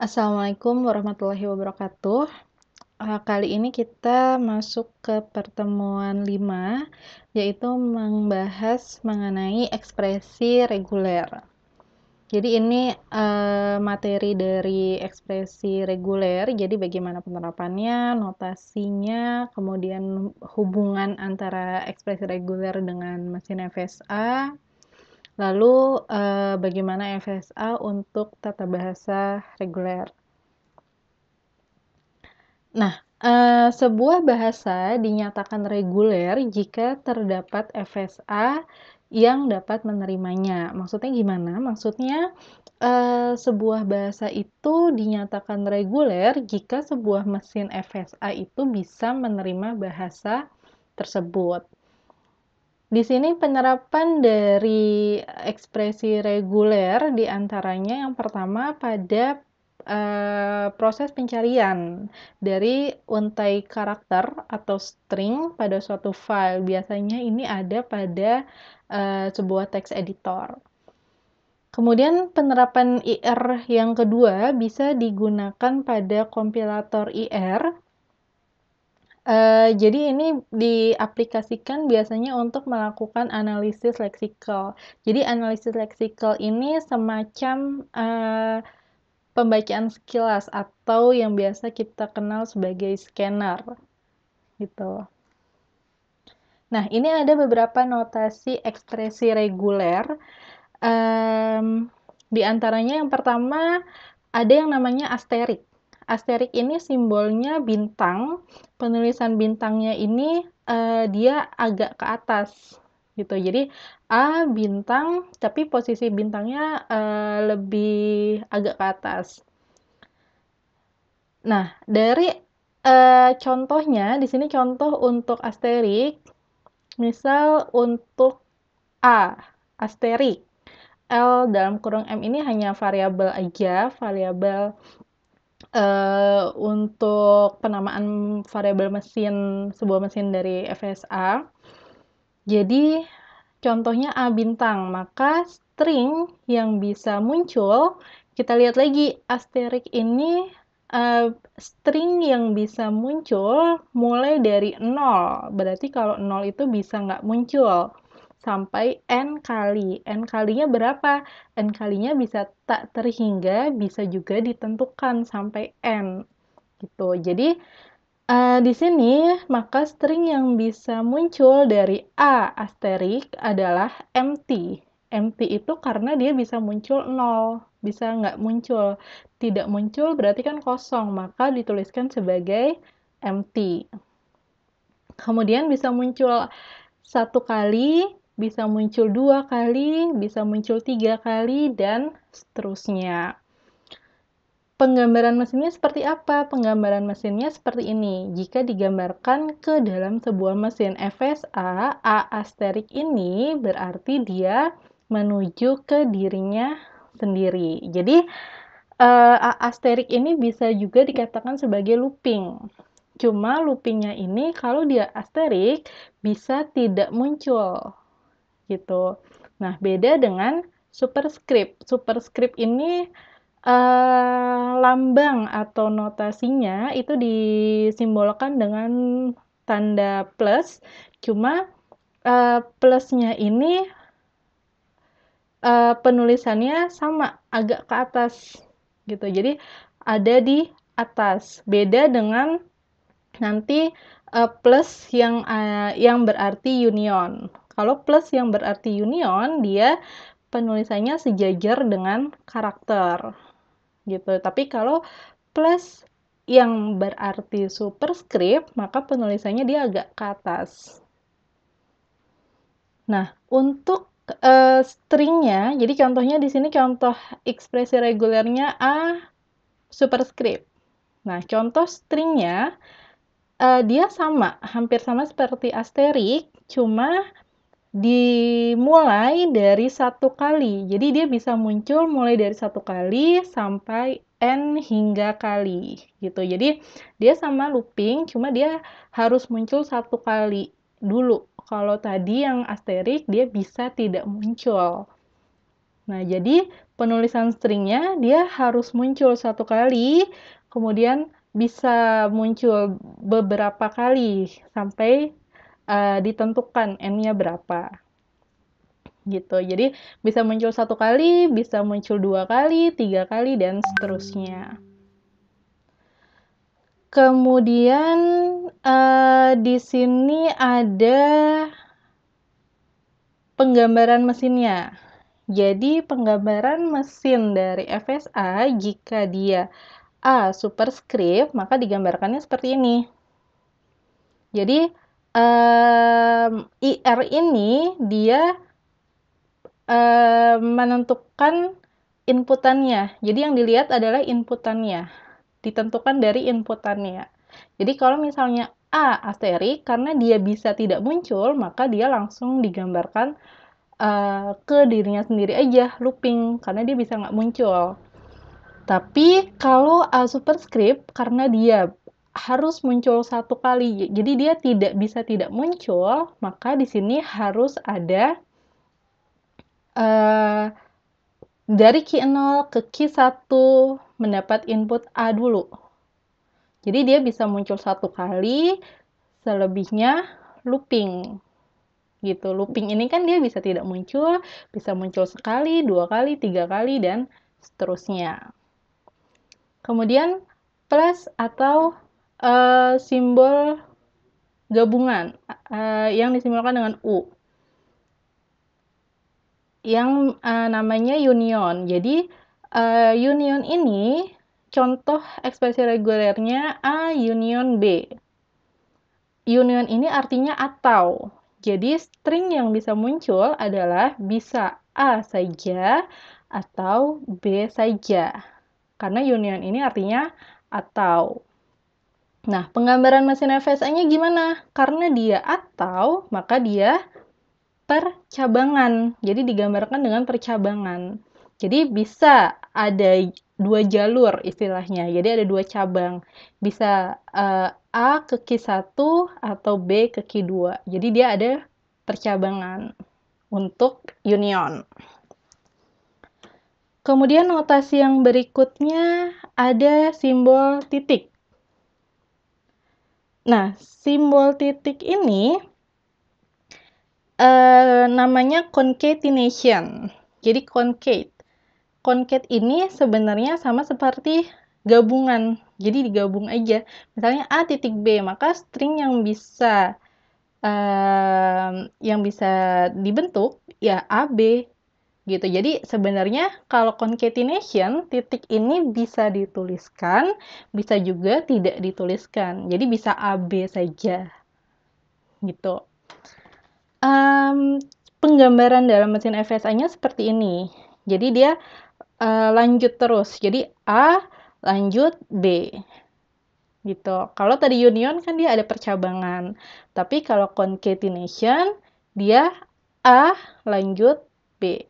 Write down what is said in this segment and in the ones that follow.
Assalamualaikum warahmatullahi wabarakatuh. Kali ini kita masuk ke pertemuan 5, yaitu membahas mengenai ekspresi reguler. Jadi ini materi dari ekspresi reguler, jadi bagaimana penerapannya, notasinya, kemudian hubungan antara ekspresi reguler dengan mesin FSA, lalu bagaimana FSA untuk tata bahasa reguler. Nah, sebuah bahasa dinyatakan reguler jika terdapat FSA yang dapat menerimanya. Maksudnya gimana? Maksudnya, sebuah bahasa itu dinyatakan reguler jika sebuah mesin FSA itu bisa menerima bahasa tersebut. Di sini penerapan dari ekspresi reguler diantaranya yang pertama pada proses pencarian dari untai karakter atau string pada suatu file. Biasanya ini ada pada sebuah text editor. Kemudian penerapan IR yang kedua bisa digunakan pada kompilator IR. Jadi ini diaplikasikan biasanya untuk melakukan analisis leksikal. Jadi analisis leksikal ini semacam pembacaan sekilas atau yang biasa kita kenal sebagai scanner gitu. Nah, ini ada beberapa notasi ekspresi reguler. Di antaranya yang pertama ada yang namanya asterik. Asterik ini simbolnya bintang. Penulisan bintangnya ini dia agak ke atas gitu. Jadi A bintang, tapi posisi bintangnya lebih agak ke atas. Nah, dari contohnya di sini contoh untuk asterik, misal untuk A asterik, L dalam kurung M ini hanya variabel aja, variabel untuk penamaan variabel mesin, sebuah mesin dari FSA. Jadi contohnya A bintang, maka string yang bisa muncul, kita lihat lagi asterik ini string yang bisa muncul mulai dari 0. Berarti kalau 0 itu bisa nggak muncul sampai n kali. N kalinya berapa? N kalinya bisa tak terhingga, bisa juga ditentukan sampai n. Gitu. Jadi di sini maka string yang bisa muncul dari A asterik adalah empty. Empty itu karena dia bisa muncul 0, bisa nggak muncul. Tidak muncul berarti kan kosong, maka dituliskan sebagai empty. Kemudian bisa muncul 1 kali, bisa muncul 2 kali, bisa muncul 3 kali, dan seterusnya. Penggambaran mesinnya seperti apa? Penggambaran mesinnya seperti ini. Jika digambarkan ke dalam sebuah mesin FSA, A asterik ini berarti dia menuju ke dirinya sendiri. Jadi, A asterik ini bisa juga dikatakan sebagai looping. Cuma loopingnya ini kalau dia asterik bisa tidak muncul. Gitu. Nah, beda dengan superscript. Superscript ini lambang atau notasinya itu disimbolkan dengan tanda plus, cuma plusnya ini penulisannya sama, agak ke atas gitu. Jadi ada di atas. Beda dengan nanti plus yang berarti union. Kalau plus yang berarti union, dia penulisannya sejajar dengan karakter gitu. Tapi kalau plus yang berarti superscript, maka penulisannya dia agak ke atas. Nah, untuk stringnya, jadi contohnya di sini contoh ekspresi regulernya A superscript. Nah, contoh stringnya dia sama, hampir sama seperti asterik, cuma dimulai dari 1 kali. Jadi dia bisa muncul mulai dari 1 kali sampai n hingga kali gitu. Jadi dia sama looping, cuma dia harus muncul 1 kali dulu. Kalau tadi yang asterik dia bisa tidak muncul. Nah, jadi penulisan stringnya dia harus muncul satu kali, kemudian bisa muncul beberapa kali sampai ditentukan n-nya berapa. Gitu. Jadi bisa muncul satu kali, bisa muncul 2 kali, 3 kali, dan seterusnya. Kemudian di sini ada penggambaran mesinnya. Jadi penggambaran mesin dari FSA jika dia A superscript, maka digambarkannya seperti ini. Jadi IR ini dia menentukan inputannya. Jadi yang dilihat adalah inputannya, ditentukan dari inputannya. Jadi kalau misalnya A asterik, karena dia bisa tidak muncul, maka dia langsung digambarkan ke dirinya sendiri aja, looping, karena dia bisa nggak muncul. Tapi kalau A superscript, karena dia harus muncul satu kali, jadi dia tidak bisa tidak muncul, maka di sini harus ada dari key 0 ke key 1 mendapat input A dulu. Jadi dia bisa muncul satu kali, selebihnya looping. Gitu. Looping ini kan dia bisa tidak muncul, bisa muncul sekali, 2 kali, 3 kali, dan seterusnya. Kemudian plus atau simbol gabungan yang disimbolkan dengan U. Yang namanya union. Jadi union ini contoh ekspresi regulernya A union B. Union ini artinya atau. Jadi string yang bisa muncul adalah bisa A saja atau B saja. Karena union ini artinya atau. Nah, penggambaran mesin FSA-nya gimana? Karena dia atau, maka dia percabangan. Jadi digambarkan dengan percabangan. Jadi bisa ada 2 jalur istilahnya. Jadi ada 2 cabang. Bisa A ke key 1 atau B ke key 2. Jadi dia ada percabangan untuk union. Kemudian notasi yang berikutnya ada simbol titik. Nah, simbol titik ini namanya concatenation. Jadi concate. Concate ini sebenarnya sama seperti gabungan. Jadi digabung aja. Misalnya A titik B, maka string yang bisa dibentuk ya AB gitu. Jadi sebenarnya kalau concatenation, titik ini bisa dituliskan, bisa juga tidak dituliskan. Jadi bisa AB saja gitu. Penggambaran dalam mesin FSA-nya seperti ini. Jadi dia lanjut terus. Jadi A lanjut B. Gitu. Kalau tadi union kan dia ada percabangan. Tapi kalau concatenation dia A lanjut B.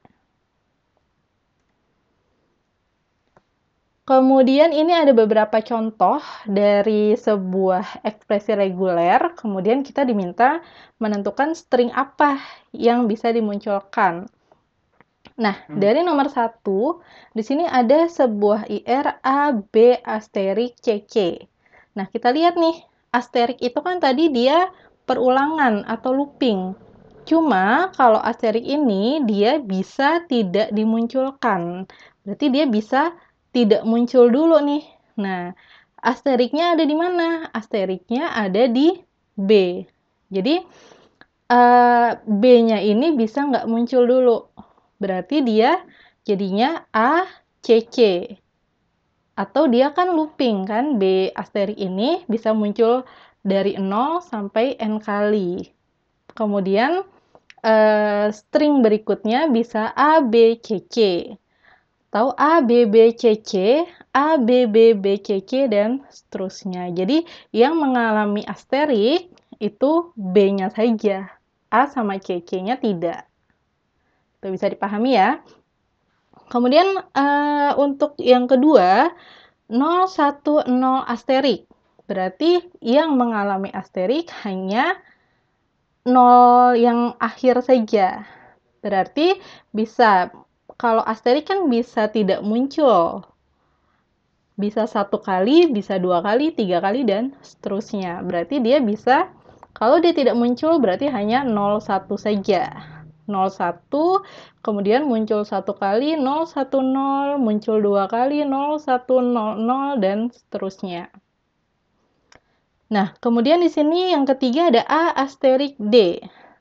Kemudian ini ada beberapa contoh dari sebuah ekspresi reguler. Kemudian kita diminta menentukan string apa yang bisa dimunculkan. Nah, dari nomor 1, di sini ada sebuah IR A, B, asterik, CC. Nah, kita lihat nih, asterik itu kan tadi dia perulangan atau looping. Cuma kalau asterik ini dia bisa tidak dimunculkan. Berarti dia bisa tidak muncul dulu nih. Nah, asteriknya ada di mana? Asteriknya ada di B. Jadi, B-nya ini bisa nggak muncul dulu. Berarti dia jadinya A, C, C. Atau dia kan looping kan, B asterik ini bisa muncul dari 0 sampai N kali. Kemudian, string berikutnya bisa A, B, C, C. Atau A, B, B, C, C, A, B, B, B, C, C, dan seterusnya. Jadi, yang mengalami asterik itu B-nya saja. A sama C, C-nya tidak. Itu bisa dipahami ya. Kemudian, untuk yang kedua, 0, 1, 0 asterik. Berarti yang mengalami asterik hanya 0 yang akhir saja. Berarti bisa kalau asterik kan bisa tidak muncul. Bisa 1 kali, bisa 2 kali, 3 kali, dan seterusnya. Berarti dia bisa, kalau dia tidak muncul, berarti hanya 01 saja. 01, kemudian muncul 1 kali, 010, muncul 2 kali, 0100, dan seterusnya. Nah, kemudian di sini yang ketiga ada A asterik D.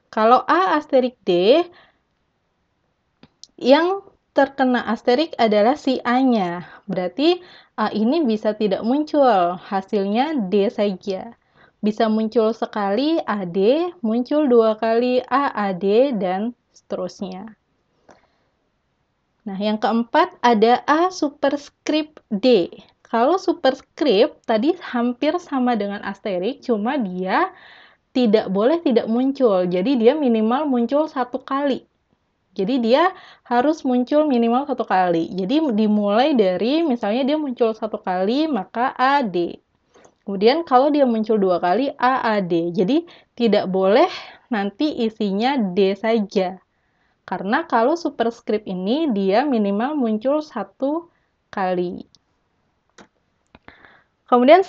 Kalau A asterik D, yang terkena asterik adalah si A-nya. Berarti A ini bisa tidak muncul, hasilnya D saja. Bisa muncul sekali AD, muncul 2 kali AAD, dan seterusnya. Nah, yang keempat ada A superskrip D. Kalau superskrip tadi hampir sama dengan asterik, cuma dia tidak boleh tidak muncul. Jadi dia minimal muncul 1 kali. Jadi dia harus muncul minimal 1 kali. Jadi dimulai dari misalnya dia muncul 1 kali maka AD. Kemudian kalau dia muncul 2 kali AAD. Jadi tidak boleh nanti isinya D saja. Karena kalau superskrip ini dia minimal muncul 1 kali. Kemudian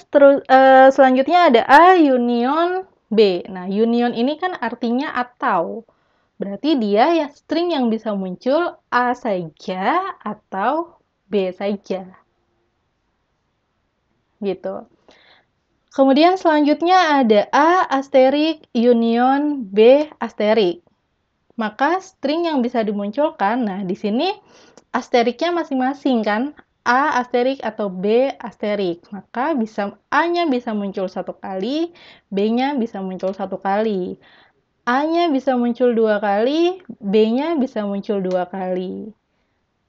selanjutnya ada A union B. Nah, union ini kan artinya atau. Berarti dia ya string yang bisa muncul A saja atau B saja. Gitu. Kemudian selanjutnya ada A asterik union B asterik. Maka string yang bisa dimunculkan, nah di sini asteriknya masing-masing kan, A asterik atau B asterik. Maka bisa A-nya bisa muncul 1 kali, B-nya bisa muncul 1 kali. A-nya bisa muncul 2 kali, B-nya bisa muncul 2 kali.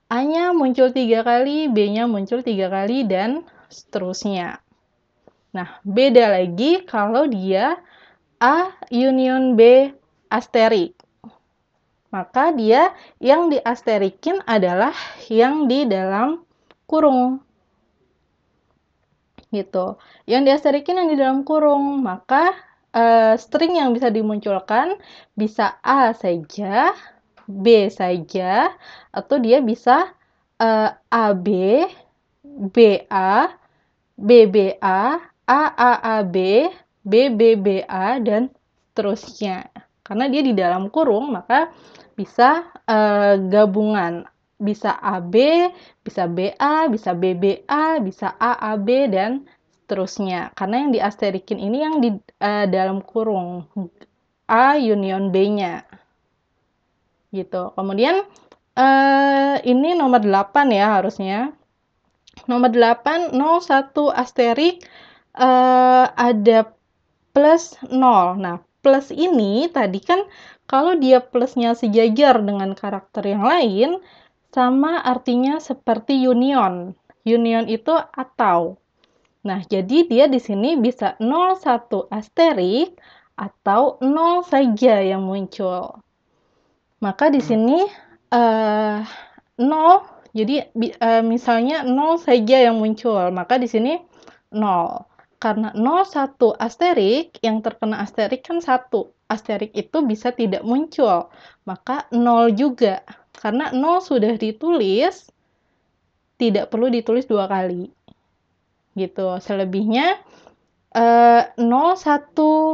A-nya muncul 3 kali, B-nya muncul 3 kali, dan seterusnya. Nah, beda lagi kalau dia A union B asterik. Maka dia yang diasterikin adalah yang di dalam kurung. Gitu. Yang diasterikin yang di dalam kurung. Maka string yang bisa dimunculkan bisa A saja, B saja, atau dia bisa AB, BA, BBA, AAAB, BBBA, dan seterusnya. Karena dia di dalam kurung, maka bisa gabungan. Bisa AB, bisa BA, bisa BBA, bisa AAB, dan seterusnya. Karena yang diasterikin ini yang di dalam kurung. A union B-nya. Gitu. Kemudian ini nomor 8 ya harusnya. Nomor 8, 01 asterik ada plus 0. Nah, plus ini tadi kan kalau dia plusnya sejajar dengan karakter yang lain, sama artinya seperti union. Union itu atau. Nah, jadi dia di sini bisa 01 asterik atau 0 saja yang muncul. Maka di sini 0, jadi misalnya 0 saja yang muncul, maka di sini 0. Karena 01 asterik, yang terkena asterik kan 1. Asterik itu bisa tidak muncul, maka 0 juga. Karena 0 sudah ditulis, tidak perlu ditulis 2 kali. Gitu. Selebihnya 01,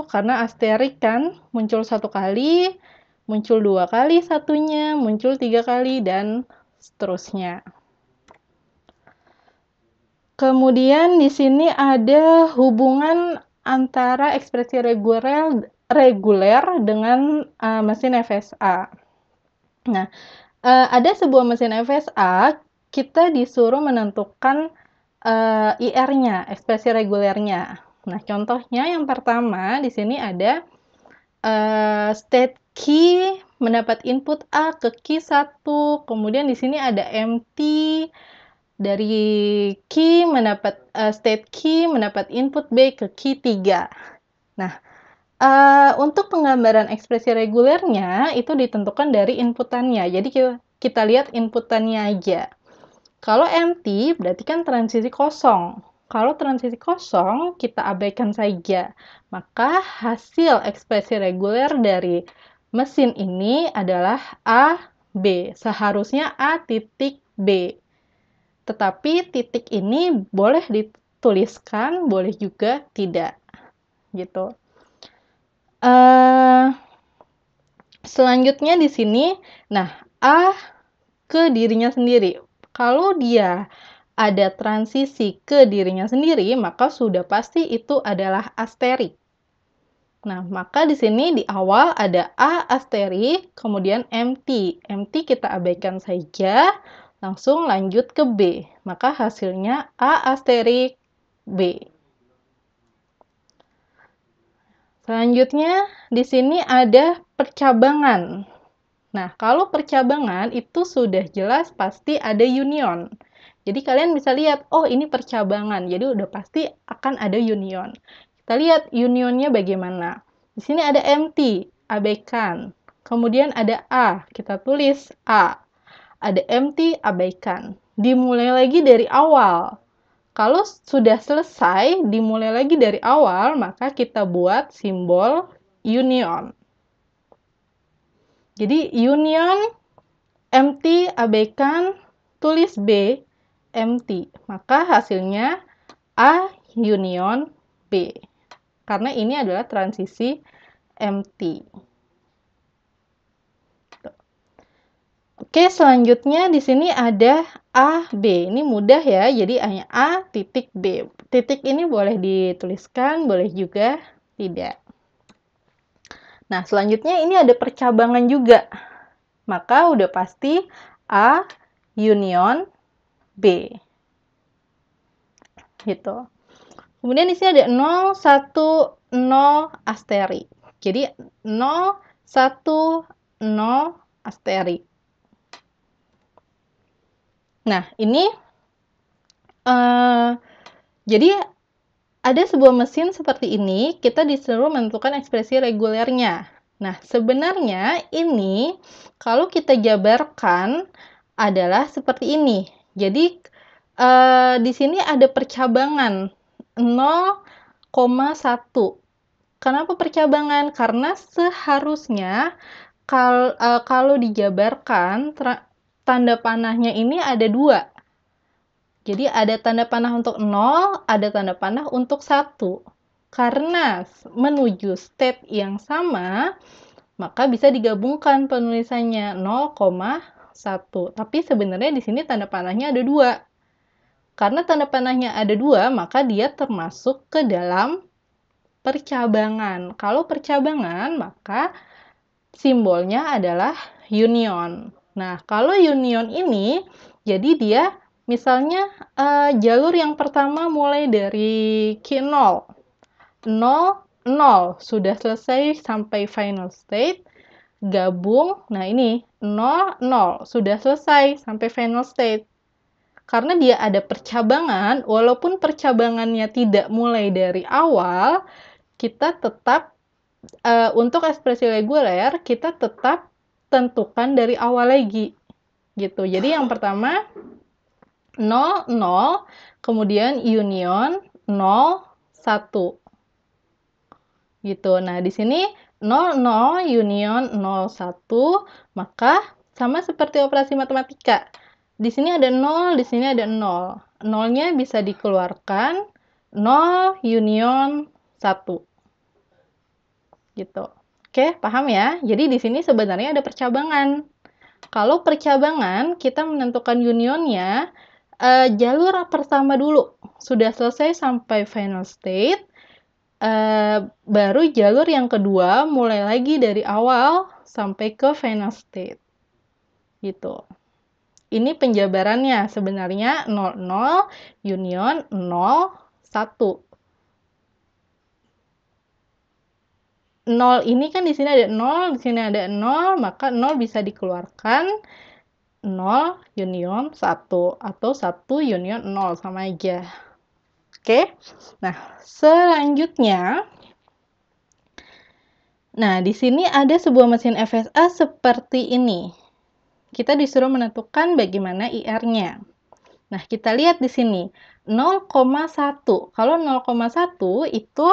karena asterik kan muncul 1 kali, muncul 2 kali satunya, muncul 3 kali, dan seterusnya. Kemudian di sini ada hubungan antara ekspresi reguler dengan mesin FSA. Nah, ada sebuah mesin FSA, kita disuruh menentukan IR-nya, ekspresi regulernya. Nah, contohnya yang pertama di sini ada state key mendapat input A ke key 1, kemudian di sini ada empty dari key mendapat state key mendapat input B ke key 3. Nah, untuk penggambaran ekspresi regulernya itu ditentukan dari inputannya. Jadi kita lihat inputannya aja. Kalau empty berarti kan transisi kosong. Kalau transisi kosong kita abaikan saja. Maka hasil ekspresi reguler dari mesin ini adalah A B. Seharusnya A titik B. Tetapi titik ini boleh dituliskan, boleh juga tidak. Gitu. Selanjutnya di sini, nah A ke dirinya sendiri. Kalau dia ada transisi ke dirinya sendiri, maka sudah pasti itu adalah asterik. Nah, maka di sini di awal ada A asterik, kemudian empty. Empty kita abaikan saja, langsung lanjut ke B. Maka hasilnya A asterik B. Selanjutnya, di sini ada percabangan. Nah, kalau percabangan itu sudah jelas pasti ada union. Jadi kalian bisa lihat, oh ini percabangan, jadi udah pasti akan ada union. Kita lihat unionnya bagaimana. Di sini ada empty, abaikan. Kemudian ada A, kita tulis A. Ada empty, abaikan. Dimulai lagi dari awal. Kalau sudah selesai, dimulai lagi dari awal, maka kita buat simbol union. Jadi union, empty, abaikan, tulis B, empty. Maka hasilnya A union B. Karena ini adalah transisi empty. Oke, selanjutnya di sini ada A, B. Ini mudah ya, jadi hanya A titik B. Titik ini boleh dituliskan, boleh juga tidak. Nah, selanjutnya ini ada percabangan juga. Maka udah pasti A union B. Gitu. Kemudian di sini ada 0, 1, 0 asterik. Jadi 0, 1, 0 asterik. Nah, ini jadi ada sebuah mesin seperti ini, kita disuruh menentukan ekspresi regulernya. Nah, sebenarnya ini kalau kita jabarkan adalah seperti ini. Jadi di sini ada percabangan 0,1. Kenapa percabangan? Karena seharusnya kalau dijabarkan tanda panahnya ini ada 2. Jadi ada tanda panah untuk 0, ada tanda panah untuk 1. Karena menuju state yang sama, maka bisa digabungkan penulisannya 0,1. Tapi sebenarnya di sini tanda panahnya ada 2. Karena tanda panahnya ada 2, maka dia termasuk ke dalam percabangan. Kalau percabangan, maka simbolnya adalah union. Nah, kalau union ini, jadi dia misalnya jalur yang pertama mulai dari Q0, 0, 0, sudah selesai sampai final state, gabung, nah ini 0, 0, sudah selesai sampai final state. Karena dia ada percabangan, walaupun percabangannya tidak mulai dari awal, kita tetap untuk ekspresi reguler, kita tetap tentukan dari awal lagi. Gitu. Jadi yang pertama 0, 0, kemudian union 0, 1. Gitu. Nah, di sini 0, 0, union 0, 1, maka sama seperti operasi matematika. Di sini ada 0, di sini ada 0. 0-nya bisa dikeluarkan, 0 union 1. Gitu. Oke, paham ya? Jadi di sini sebenarnya ada percabangan. Kalau percabangan, kita menentukan unionnya, jalur pertama dulu. Sudah selesai sampai final state, baru jalur yang kedua mulai lagi dari awal sampai ke final state. Gitu. Ini penjabarannya sebenarnya 0, 0, union 0, 1. 0 ini kan di sini ada 0, di sini ada 0, maka 0 bisa dikeluarkan, 0 union 1 atau 1 union 0 sama aja. Oke. Nah, selanjutnya di sini ada sebuah mesin FSA seperti ini. Kita disuruh menentukan bagaimana IR-nya. Nah, kita lihat di sini 0,1. Kalau 0,1 itu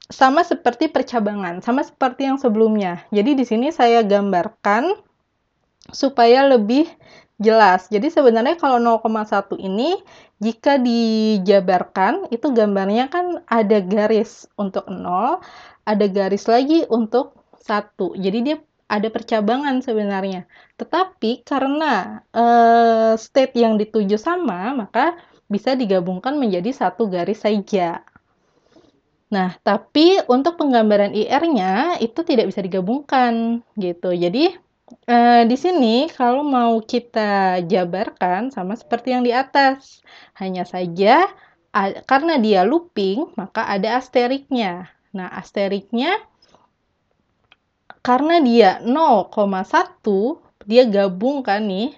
sama seperti percabangan, sama seperti yang sebelumnya. Jadi di sini saya gambarkan supaya lebih jelas. Jadi sebenarnya kalau 0,1 ini jika dijabarkan itu gambarnya kan ada garis untuk 0, ada garis lagi untuk 1. Jadi dia ada percabangan sebenarnya. Tetapi karena state yang dituju sama, maka bisa digabungkan menjadi satu garis saja. Nah, tapi untuk penggambaran IR-nya itu tidak bisa digabungkan gitu. Jadi di sini kalau mau kita jabarkan sama seperti yang di atas. Hanya saja karena dia looping, maka ada asteriknya. Nah, asteriknya karena dia 0,1, dia gabung kan nih,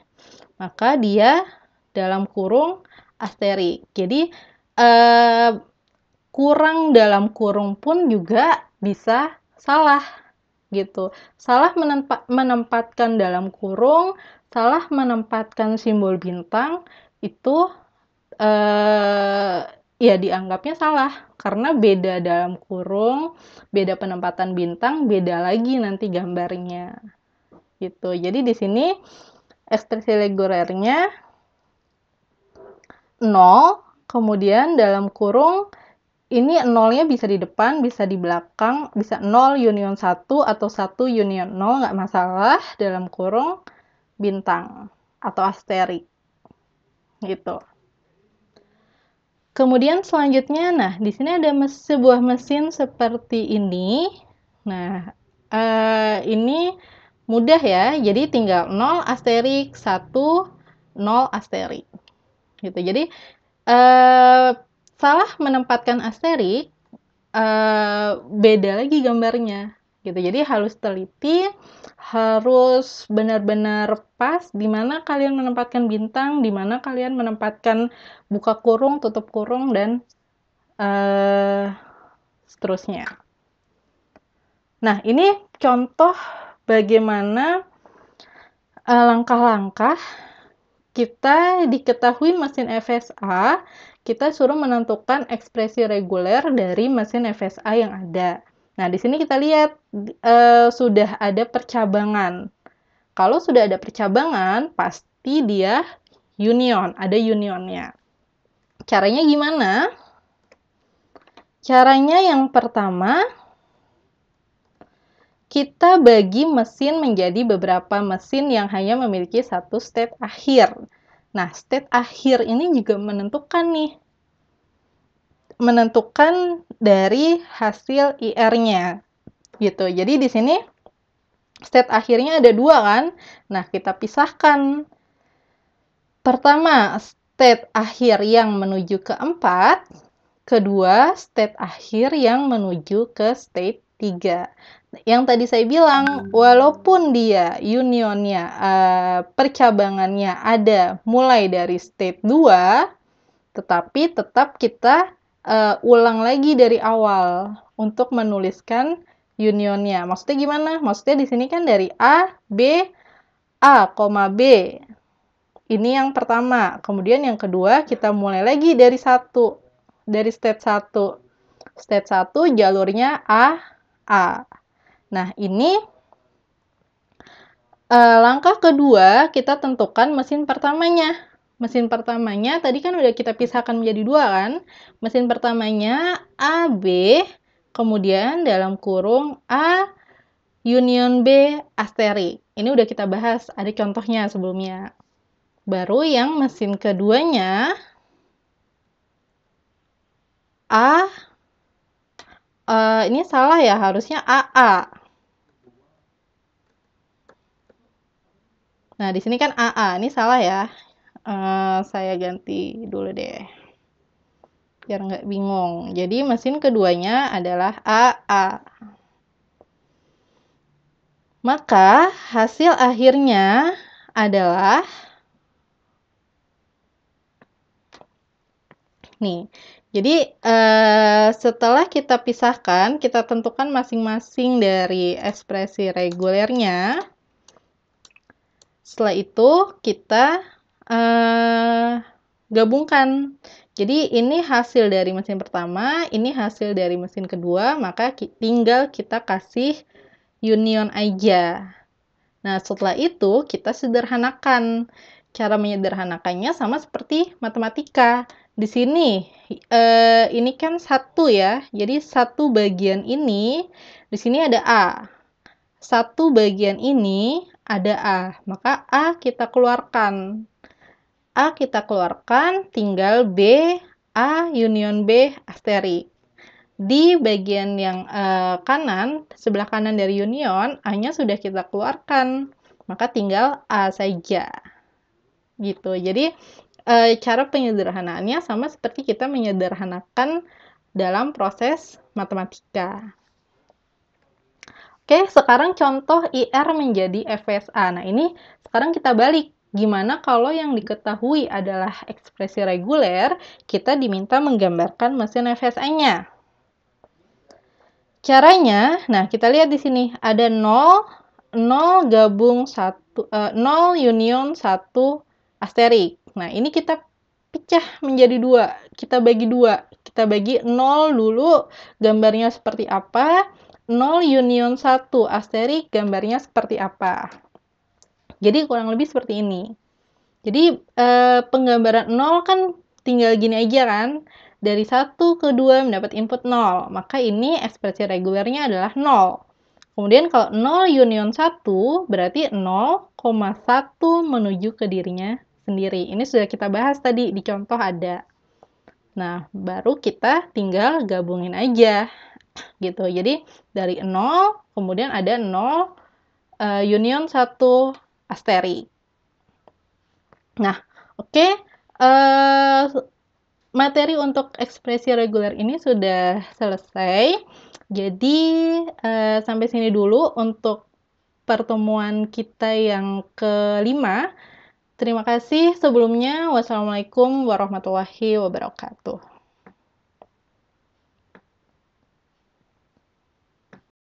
maka dia dalam kurung asterik. Jadi kurang dalam kurung pun juga bisa salah gitu. Salah menempatkan dalam kurung, salah menempatkan simbol bintang itu ya dianggapnya salah karena beda dalam kurung, beda penempatan bintang, beda lagi nanti gambarnya. Gitu. Jadi di sini ekspresi regulernya 0, kemudian dalam kurung ini nolnya bisa di depan, bisa di belakang, bisa 0 union 1 atau 1 union 0, nggak masalah, dalam kurung bintang atau asterik. Gitu. Kemudian selanjutnya, nah di sini ada sebuah mesin seperti ini. Nah, ini mudah ya, jadi tinggal 0 asterik, 1, 0 asterik. Gitu. Jadi, salah menempatkan asterik, beda lagi gambarnya gitu. Jadi harus teliti, harus benar-benar pas di mana kalian menempatkan bintang, di mana kalian menempatkan buka kurung, tutup kurung, dan seterusnya. Nah, ini contoh bagaimana langkah-langkah kita diketahui mesin FSA, kita suruh menentukan ekspresi reguler dari mesin FSA yang ada. Nah, di sini kita lihat sudah ada percabangan. Kalau sudah ada percabangan, pasti dia union, ada unionnya. Caranya gimana? Caranya yang pertama, kita bagi mesin menjadi beberapa mesin yang hanya memiliki satu state akhir. Nah, state akhir ini juga menentukan dari hasil IR-nya. Gitu. Jadi di sini state akhirnya ada 2 kan? Nah, kita pisahkan. Pertama, state akhir yang menuju ke 4, kedua, state akhir yang menuju ke state 3. Yang tadi saya bilang, walaupun dia unionnya, percabangannya ada mulai dari state 2, tetapi tetap kita ulang lagi dari awal untuk menuliskan unionnya. Maksudnya gimana? Maksudnya di sini kan dari A, B, A, B. Ini yang pertama. Kemudian yang kedua, kita mulai lagi dari dari state 1. State 1 jalurnya A, A. Nah, ini langkah kedua, kita tentukan mesin pertamanya. Mesin pertamanya tadi kan udah kita pisahkan menjadi 2 kan? Mesin pertamanya AB, kemudian dalam kurung A union B asterik. Ini udah kita bahas, ada contohnya sebelumnya. Baru yang mesin keduanya A, ini salah ya, harusnya AA. Nah, di sini kan AA, ini salah ya. Saya ganti dulu deh, biar nggak bingung. Jadi mesin keduanya adalah AA. Maka hasil akhirnya adalah nih. Jadi setelah kita pisahkan, kita tentukan masing-masing dari ekspresi regulernya. Setelah itu kita gabungkan. Jadi ini hasil dari mesin pertama, ini hasil dari mesin kedua, maka tinggal kita kasih union aja. Nah, setelah itu kita sederhanakan. Cara menyederhanakannya sama seperti matematika. Di sini, ini kan 1 ya, jadi 1 bagian ini, di sini ada A. 1 bagian ini ada A, maka A kita keluarkan. A kita keluarkan, tinggal B, A union B asterik. Di bagian yang kanan, sebelah kanan dari union, A-nya sudah kita keluarkan, maka tinggal A saja. Gitu. Jadi, cara penyederhanaannya sama seperti kita menyederhanakan dalam proses matematika. Oke, sekarang contoh IR menjadi FSA. Nah, ini sekarang kita balik. Gimana kalau yang diketahui adalah ekspresi reguler, kita diminta menggambarkan mesin FSA-nya. Caranya, nah kita lihat di sini ada 0, 0 gabung 1, 0 union 1 asterik. Nah, ini kita pecah menjadi 2. Kita bagi 2. Kita bagi 0 dulu, gambarnya seperti apa. 0 union 1 asterik, gambarnya seperti apa. Jadi kurang lebih seperti ini. Jadi penggambaran 0 kan tinggal gini aja kan. Dari 1 ke 2 mendapat input 0. Maka ini ekspresi regulernya adalah 0. Kemudian kalau 0 union 1 berarti 0,1 menuju ke dirinya sendiri. Ini sudah kita bahas tadi di contoh ada. Nah, baru kita tinggal gabungin aja. Gitu. Jadi dari 0 kemudian ada 0 union 1 asterik. Nah, oke. Materi untuk ekspresi reguler ini sudah selesai. Jadi, sampai sini dulu untuk pertemuan kita yang kelima. Terima kasih sebelumnya. Wassalamualaikum warahmatullahi wabarakatuh.